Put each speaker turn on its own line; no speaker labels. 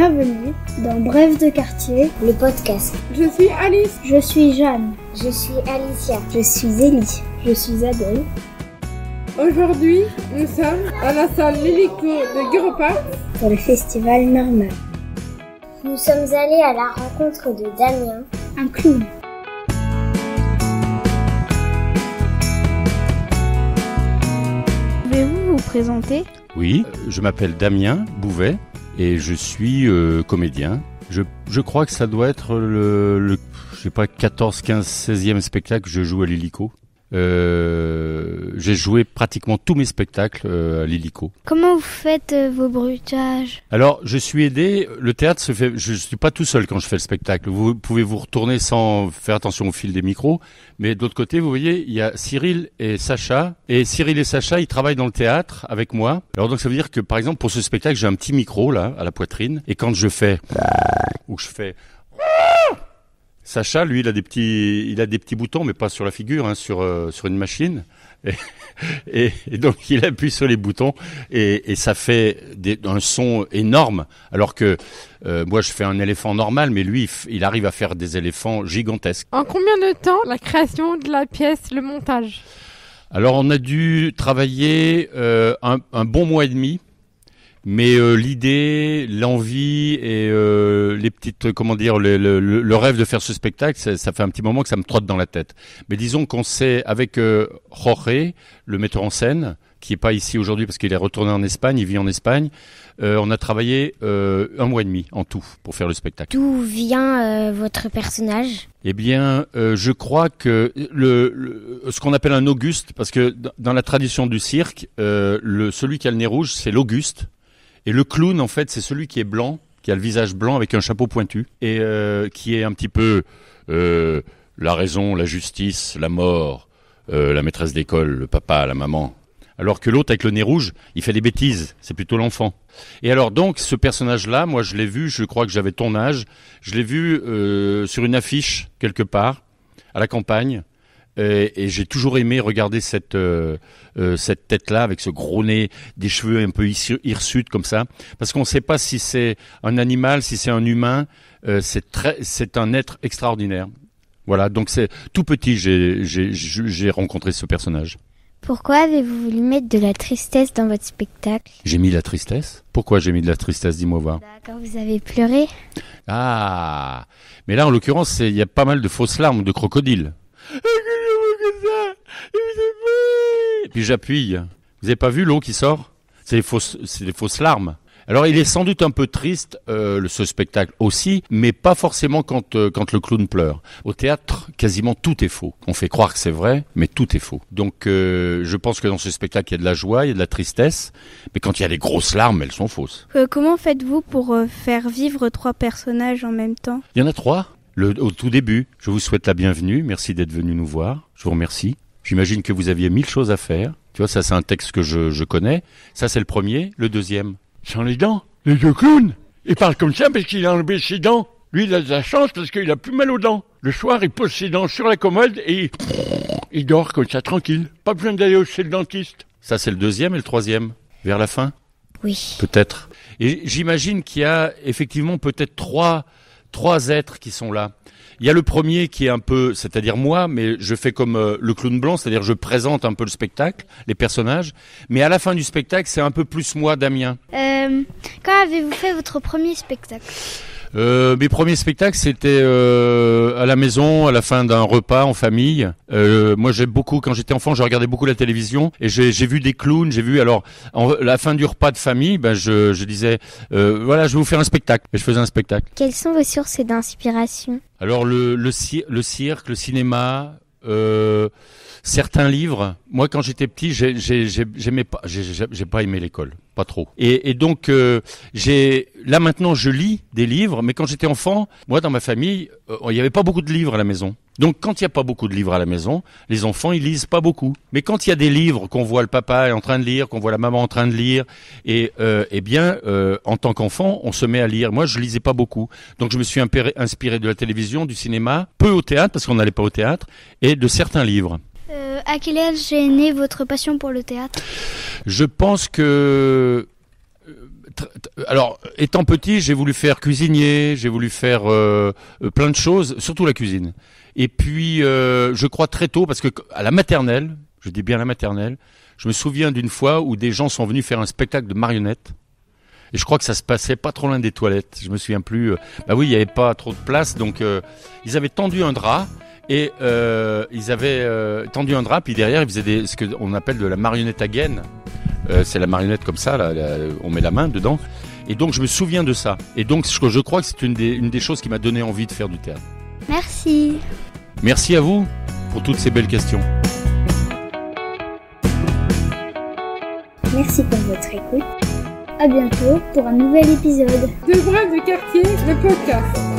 Bienvenue dans Bref de quartier,
le podcast.
Je suis Alice.
Je suis Jeanne.
Je suis Alicia.
Je suis Élie.
Je suis Adèle.
Aujourd'hui, nous sommes à la salle Lilico de Guéropa
pour le festival normal.
Nous sommes allés à la rencontre de Damien,
un clown. Pouvez-vous vous présenter ?
Oui, je m'appelle Damien Bouvet et je suis comédien. Je crois que ça doit être le je sais pas, 14, 15, 16e spectacle que je joue à l'Hélico. J'ai joué pratiquement tous mes spectacles à l'Hélico.
Comment vous faites vos bruitages ?
Alors, je suis aidé. Le théâtre se fait. Je suis pas tout seul quand je fais le spectacle. Vous pouvez vous retourner sans faire attention au fil des micros. Mais de l'autre côté, vous voyez, il y a Cyril et Sacha. Et Cyril et Sacha, ils travaillent dans le théâtre avec moi. Alors donc, ça veut dire que, par exemple, pour ce spectacle, j'ai un petit micro là à la poitrine. Et quand je fais ou je fais Sacha, lui, il a des petits boutons, mais pas sur la figure, hein, sur une machine. Et donc, il appuie sur les boutons et ça fait un son énorme. Alors que moi, je fais un éléphant normal, mais lui, il arrive à faire des éléphants gigantesques.
En combien de temps la création de la pièce, le montage ?
Alors, on a dû travailler un bon mois et demi. Mais l'idée, l'envie et les petites, comment dire, le rêve de faire ce spectacle, ça fait un petit moment que ça me trotte dans la tête. Mais disons qu'on sait, avec Jorge, le metteur en scène, qui est pas ici aujourd'hui parce qu'il est retourné en Espagne, il vit en Espagne, on a travaillé un mois et demi en tout pour faire le spectacle.
D'où vient votre personnage ?
Eh bien, je crois que ce qu'on appelle un Auguste, parce que dans la tradition du cirque, celui qui a le nez rouge, c'est l'Auguste. Et le clown, en fait, c'est celui qui est blanc, qui a le visage blanc avec un chapeau pointu, et qui est un petit peu la raison, la justice, la mort, la maîtresse d'école, le papa, la maman. Alors que l'autre, avec le nez rouge, il fait des bêtises, c'est plutôt l'enfant. Et alors donc, ce personnage-là, moi je l'ai vu, je crois que j'avais ton âge, je l'ai vu sur une affiche, quelque part, à la campagne. Et j'ai toujours aimé regarder cette tête-là avec ce gros nez, des cheveux un peu hirsutes comme ça, parce qu'on ne sait pas si c'est un animal, si c'est un humain. C'est un être extraordinaire. Voilà, donc c'est tout petit. J'ai rencontré ce personnage.
Pourquoi avez-vous voulu mettre de la tristesse dans votre spectacle ?
J'ai mis de la tristesse ? Pourquoi j'ai mis de la tristesse ? Dis-moi voir.
Quand vous avez pleuré ?
Ah, mais là en l'occurrence, il y a pas mal de fausses larmes de crocodile. Et puis j'appuie. Vous avez pas vu l'eau qui sort ? C'est des fausses larmes. Alors il est sans doute un peu triste, ce spectacle aussi, mais pas forcément quand le clown pleure. Au théâtre, quasiment tout est faux. On fait croire que c'est vrai, mais tout est faux. Donc je pense que dans ce spectacle, il y a de la joie, il y a de la tristesse, mais quand il y a des grosses larmes, elles sont fausses.
Comment faites-vous pour faire vivre 3 personnages en même temps ?
Il y en a 3. Au tout début, je vous souhaite la bienvenue. Merci d'être venu nous voir. Je vous remercie. J'imagine que vous aviez 1000 choses à faire. Tu vois, ça c'est un texte que je connais. Ça c'est le premier. Le deuxième. Sans les dents. Les 2 clowns. Il parle comme ça parce qu'il a enlevé ses dents. Lui, il a de la chance parce qu'il a plus mal aux dents. Le soir, il pose ses dents sur la commode et il dort comme ça, tranquille. Pas besoin d'aller chez le dentiste. Ça c'est le deuxième et le troisième. Vers la fin ?
Oui.
Peut-être. Et j'imagine qu'il y a effectivement peut-être trois êtres qui sont là. Il y a le premier qui est un peu, c'est-à-dire moi, mais je fais comme le clown blanc, c'est-à-dire je présente un peu le spectacle, les personnages, mais à la fin du spectacle, c'est un peu plus moi, Damien.
Quand avez-vous fait votre premier spectacle ?
Mes premiers spectacles, c'était à la maison, à la fin d'un repas en famille. Moi, quand j'étais enfant, je regardais beaucoup la télévision et j'ai vu des clowns. J'ai vu la fin du repas de famille, je disais voilà, je vais vous faire un spectacle. Et je faisais un spectacle.
Quelles sont vos sources d'inspiration ?
Alors le cirque, le cinéma. Certains livres, moi quand j'étais petit, j'ai pas aimé l'école, pas trop. Et donc là maintenant je lis des livres, mais quand j'étais enfant, moi dans ma famille, il y avait pas beaucoup de livres à la maison. Donc quand il y a pas beaucoup de livres à la maison, les enfants ils lisent pas beaucoup. Mais quand il y a des livres qu'on voit le papa est en train de lire, qu'on voit la maman en train de lire, et en tant qu'enfant, on se met à lire. Moi je lisais pas beaucoup, donc je me suis inspiré de la télévision, du cinéma, peu au théâtre parce qu'on n'allait pas au théâtre, et de certains livres.
À quel âge est née votre passion pour le théâtre ?
Je pense que alors, étant petit, j'ai voulu faire cuisinier, j'ai voulu faire plein de choses, surtout la cuisine. Et puis, je crois très tôt, parce que à la maternelle, je dis bien la maternelle, je me souviens d'une fois où des gens sont venus faire un spectacle de marionnettes. Et je crois que ça se passait pas trop loin des toilettes. Je me souviens plus. Bah oui, il y avait pas trop de place, donc ils avaient tendu un drap. Et ils avaient tendu un drap, puis derrière, ils faisaient ce qu'on appelle de la marionnette à gaine. C'est la marionnette comme ça, là, on met la main dedans. Et donc, je me souviens de ça. Et donc, je crois que c'est une des choses qui m'a donné envie de faire du théâtre.
Merci.
Merci à vous pour toutes ces belles questions.
Merci pour votre écoute. À bientôt pour un nouvel épisode.
Deux brins de quartier, le podcast.